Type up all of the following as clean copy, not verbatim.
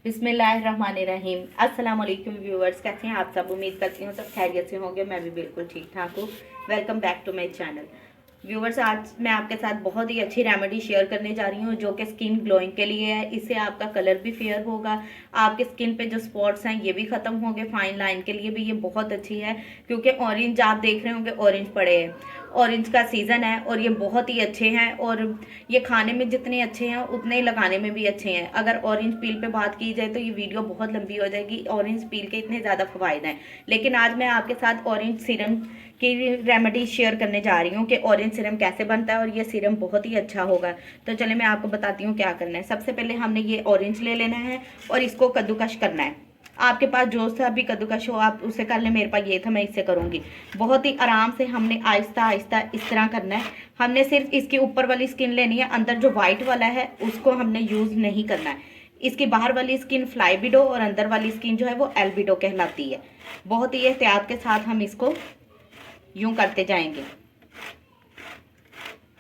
बिस्मिल्लाहिर्रहमानिर्रहीम। अस्सलाम वालेकुम व्यूअर्स, कैसे हैं आप सब। उम्मीद करती हूँ सब खैरियत से होंगे। मैं भी बिल्कुल ठीक ठाक हूँ। Welcome back to my channel. Viewers, आज मैं आपके साथ बहुत ही अच्छी रेमेडी शेयर करने जा रही हूँ जो कि स्किन ग्लोइंग के लिए है। इससे आपका कलर भी फेयर होगा, आपके स्किन पे जो स्पॉट्स हैं ये भी ख़त्म होंगे। फाइन लाइन के लिए भी ये बहुत अच्छी है क्योंकि ऑरेंज आप देख रहे होंगे, ऑरेंज पड़े हैं। ऑरेंज का सीज़न है और ये बहुत ही अच्छे हैं और ये खाने में जितने अच्छे हैं उतने ही लगाने में भी अच्छे हैं। अगर ऑरेंज पील पे बात की जाए तो ये वीडियो बहुत लंबी हो जाएगी। ऑरेंज पील के इतने ज़्यादा फ़वाइद हैं, लेकिन आज मैं आपके साथ ऑरेंज सीरम की रेमेडी शेयर करने जा रही हूँ कि ऑरेंज सीरम कैसे बनता है और ये सीरम बहुत ही अच्छा होगा। तो चलिए मैं आपको बताती हूँ क्या करना है। सबसे पहले हमने ये ऑरेंज ले लेना है और इसको कद्दूकश करना है। आपके पास जो सा भी कद्दूकश हो आप उसे कर लें। मेरे पास ये था, मैं इससे करूँगी। बहुत ही आराम से हमने आहिस्ता आहिस्ता इस तरह करना है। हमने सिर्फ इसकी ऊपर वाली स्किन लेनी है, अंदर जो वाइट वाला है उसको हमने यूज़ नहीं करना है। इसकी बाहर वाली स्किन फ्लाईबिडो और अंदर वाली स्किन जो है वो एल्बिडो कहलाती है। बहुत ही एहतियात के साथ हम इसको यूं करते जाएंगे।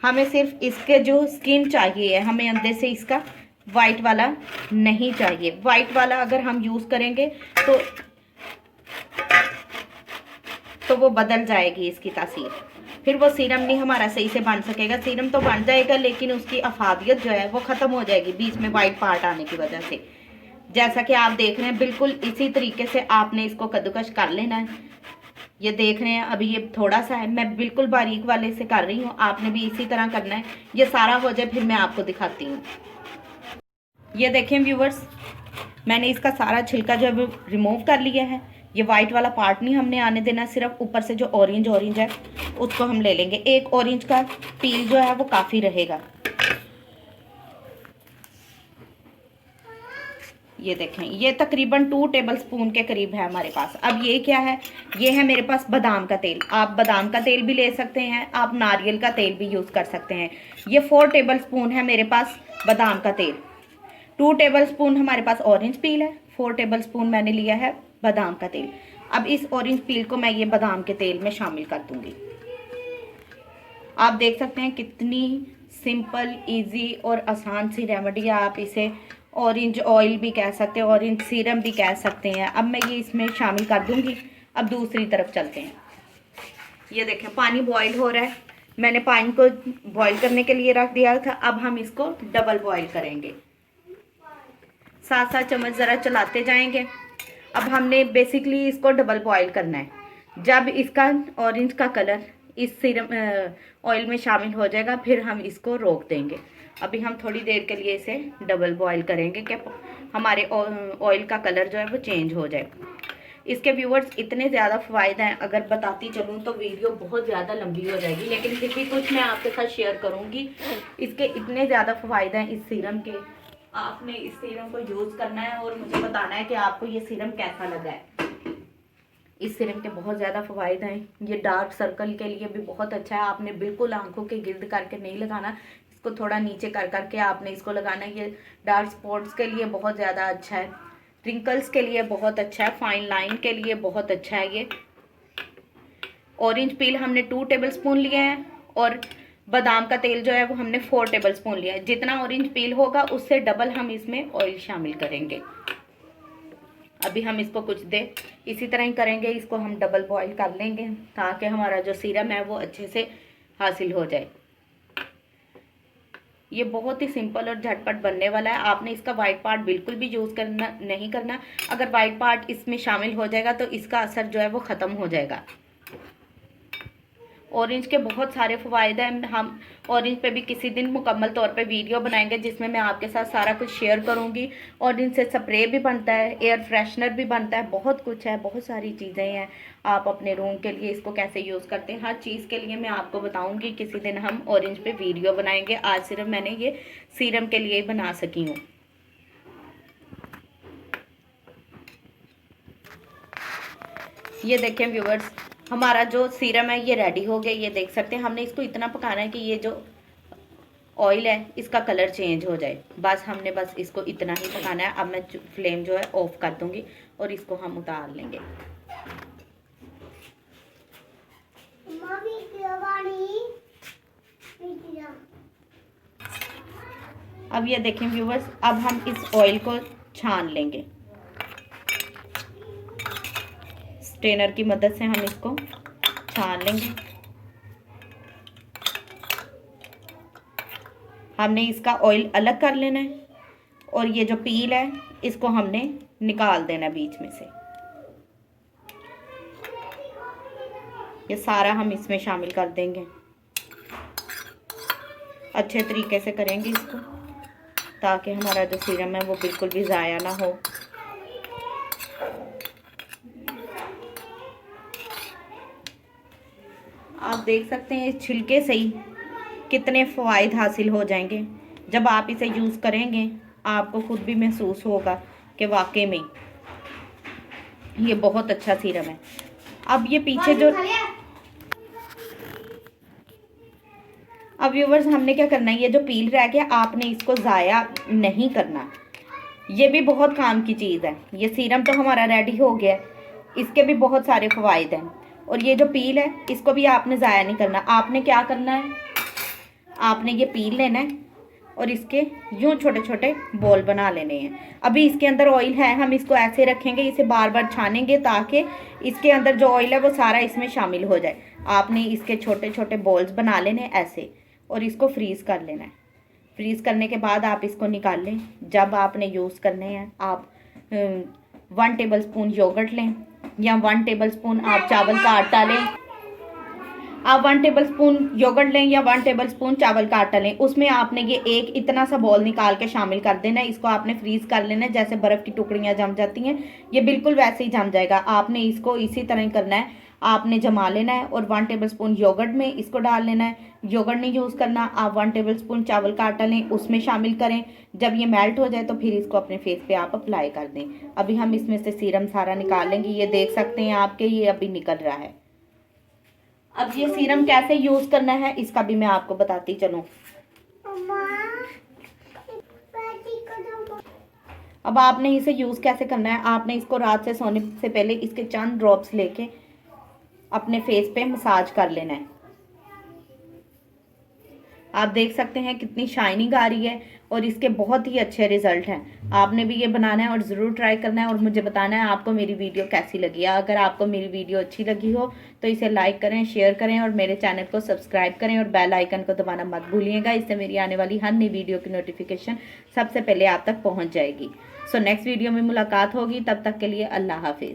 हमें सिर्फ इसके जो स्किन चाहिए है, हमें अंदर से इसका वाइट वाला नहीं चाहिए। वाइट वाला अगर हम यूज़ करेंगे तो वो बदल जाएगी इसकी तासीर, फिर वो सीरम नहीं हमारा सही से बन सकेगा। सीरम तो बन जाएगा लेकिन उसकी अफादियत जो है वो ख़त्म हो जाएगी बीच में वाइट पार्ट आने की वजह से। जैसा कि आप देख रहे हैं, बिल्कुल इसी तरीके से आपने इसको कद्दूकश कर लेना है। ये देख रहे हैं, अभी ये थोड़ा सा है, मैं बिल्कुल बारीक वाले से कर रही हूँ। आपने भी इसी तरह करना है। ये सारा हो जाए फिर मैं आपको दिखाती हूँ। ये देखें व्यूवर्स, मैंने इसका सारा छिलका जो है वो रिमूव कर लिया है। ये वाइट वाला पार्ट नहीं हमने आने देना, सिर्फ ऊपर से जो ऑरेंज ऑरेंज है उसको हम ले लेंगे। एक ऑरेंज का पील जो है वो काफ़ी रहेगा। ये देखें, ये तकरीबन 2 टेबल स्पून के करीब है हमारे पास। अब ये क्या है, ये है मेरे पास बादाम का तेल। आप बादाम का तेल भी ले सकते हैं, आप नारियल का तेल भी यूज़ कर सकते हैं। ये 4 टेबल स्पून है मेरे पास बादाम का तेल। 2 टेबल स्पून हमारे पास ऑरेंज पील है, 4 टेबल स्पून मैंने लिया है बादाम का तेल। अब इस ऑरेंज पील को मैं ये बादाम के तेल में शामिल कर दूंगी। आप देख सकते हैं कितनी सिंपल, इजी और आसान सी रेमेडी है। आप इसे ऑरेंज ऑयल भी कह सकते हैं, ऑरेंज सीरम भी कह सकते हैं। अब मैं ये इसमें शामिल कर दूंगी। अब दूसरी तरफ चलते हैं। ये देखें, पानी बॉईल हो रहा है। मैंने पानी को बॉईल करने के लिए रख दिया था। अब हम इसको डबल बॉईल करेंगे। 7-7 चम्मच ज़रा चलाते जाएंगे। अब हमने बेसिकली इसको डबल बॉईल करना है। जब इसका ऑरेंज का कलर इस सीरम ऑयल में शामिल हो जाएगा फिर हम इसको रोक देंगे। अभी हम थोड़ी देर के लिए इसे डबल बॉईल करेंगे कि हमारे ऑयल का कलर जो है वो चेंज हो जाए। इसके व्यूवर्स इतने ज़्यादा फ़वाइद हैं, अगर बताती चलूँ तो वीडियो बहुत ज़्यादा लंबी हो जाएगी, लेकिन फिर भी कुछ मैं आपके साथ शेयर करूँगी। इसके इतने ज़्यादा फ़वाइद हैं इस सीरम के। आपने इस सीरम को यूज़ करना है और मुझे बताना है कि आपको ये सीरम कैसा लगा है। इस सीरम के बहुत ज़्यादा फ़वाइद हैं। ये डार्क सर्कल के लिए भी बहुत अच्छा है। आपने बिल्कुल आंखों के गिर्द करके नहीं लगाना, इसको थोड़ा नीचे कर करके आपने इसको लगाना है। ये डार्क स्पॉट्स के लिए बहुत ज़्यादा अच्छा है, रिंकल्स के लिए बहुत अच्छा है, फाइन लाइन के लिए बहुत अच्छा है। ये ऑरेंज पील हमने 2 टेबल स्पून लिए हैं और बादाम का तेल जो है वो हमने 4 टेबल स्पून लिया है। जितना ऑरेंज पील होगा उससे डबल हम इसमें ऑयल शामिल करेंगे। अभी हम इसको कुछ देर इसी तरह ही करेंगे। इसको हम डबल बॉईल कर लेंगे ताकि हमारा जो सीरम है वो अच्छे से हासिल हो जाए। ये बहुत ही सिंपल और झटपट बनने वाला है। आपने इसका वाइट पार्ट बिल्कुल भी यूज़ करना नहीं करना। अगर वाइट पार्ट इसमें शामिल हो जाएगा तो इसका असर जो है वो ख़त्म हो जाएगा। ऑरेंज के बहुत सारे फ़वाइद हैं। हम ऑरेंज पे भी किसी दिन मुकम्मल तौर पे वीडियो बनाएंगे जिसमें मैं आपके साथ सारा कुछ शेयर करूंगी। ऑरेंज से स्प्रे भी बनता है, एयर फ्रेशनर भी बनता है, बहुत कुछ है, बहुत सारी चीज़ें हैं। आप अपने रूम के लिए इसको कैसे यूज़ करते हैं हर चीज़ के लिए मैं आपको बताऊँगी। किसी दिन हम ऑरेंज पे वीडियो बनाएंगे। आज सिर्फ मैंने ये सीरम के लिए बना सकी हूँ। ये देखें व्यूवर्स, हमारा जो सीरम है ये रेडी हो गया। ये देख सकते हैं, हमने इसको इतना पकाना है कि ये जो ऑयल है इसका कलर चेंज हो जाए। बस हमने बस इसको इतना ही पकाना है। अब मैं फ्लेम जो है ऑफ कर दूंगी और इसको हम उतार लेंगे। अब ये देखें व्यूवर्स, अब हम इस ऑयल को छान लेंगे। स्ट्रेनर की मदद से हम इसको छान लेंगे। हमने इसका ऑयल अलग कर लेना है और ये जो पील है इसको हमने निकाल देना है बीच में से। ये सारा हम इसमें शामिल कर देंगे। अच्छे तरीके से करेंगे इसको ताकि हमारा जो सीरम है वो बिल्कुल भी ज़ाया ना हो। आप देख सकते हैं इस छिलके से ही कितने फ़वाइद हासिल हो जाएंगे। जब आप इसे यूज़ करेंगे आपको खुद भी महसूस होगा कि वाकई में ये बहुत अच्छा सीरम है। अब ये पीछे जो अब व्यूवर्स हमने क्या करना है, ये जो पील रह गया आपने इसको ज़ाया नहीं करना। ये भी बहुत काम की चीज़ है। ये सीरम तो हमारा रेडी हो गया है, इसके भी बहुत सारे फ़वाइद हैं। और ये जो पील है इसको भी आपने ज़ाया नहीं करना। आपने क्या करना है, आपने ये पील लेना है और इसके यूँ छोटे छोटे बॉल बना लेने हैं। अभी इसके अंदर ऑयल है, हम इसको ऐसे रखेंगे, इसे बार बार छानेंगे ताकि इसके अंदर जो ऑयल है वो सारा इसमें शामिल हो जाए। आपने इसके छोटे छोटे बॉल्स बना लेने ऐसे और इसको फ्रीज़ कर लेना है। फ्रीज़ करने के बाद आप इसको निकाल लें। जब आपने यूज़ करने हैं आप 1 टेबलस्पून योगर्ट लें या 1 टेबलस्पून आप चावल का आटा लें। आप 1 टेबलस्पून योगर्ट लें या 1 टेबलस्पून चावल का आटा लें। उसमें आपने ये एक इतना सा बॉल निकाल के शामिल कर देना है। इसको आपने फ्रीज़ कर लेना है, जैसे बर्फ़ की टुकड़ियाँ जम जाती हैं ये बिल्कुल वैसे ही जम जाएगा। आपने इसको इसी तरह ही करना है, आपने जमा लेना है और 1 टेबलस्पून योगर्ट में इसको डाल लेना है। योगर्ट नहीं यूज़ करना, आप 1 टेबलस्पून चावल का आटा लें उसमें शामिल करें। जब ये मेल्ट हो जाए तो फिर इसको अपने फेस पे आप अप्लाई कर दें। अभी हम इसमें से सीरम सारा निकाल लेंगे। ये देख सकते हैं आपके ये अभी निकल रहा है। अब ये सीरम कैसे यूज़ करना है इसका भी मैं आपको बताती चलूँ। अब आपने इसे यूज़ कैसे करना है, आपने इसको रात से सोने से पहले इसके चंद ड्रॉप्स लेके अपने फेस पे मसाज कर लेना है। आप देख सकते हैं कितनी शाइनिंग आ रही है और इसके बहुत ही अच्छे रिजल्ट हैं। आपने भी ये बनाना है और ज़रूर ट्राई करना है और मुझे बताना है आपको मेरी वीडियो कैसी लगी है। अगर आपको मेरी वीडियो अच्छी लगी हो तो इसे लाइक करें, शेयर करें और मेरे चैनल को सब्सक्राइब करें और बेल आइकन को दबाना मत भूलिएगा। इससे मेरी आने वाली हर नई वीडियो की नोटिफिकेशन सबसे पहले आप तक पहुँच जाएगी। सो नेक्स्ट वीडियो में मुलाकात होगी, तब तक के लिए अल्लाह हाफिज़।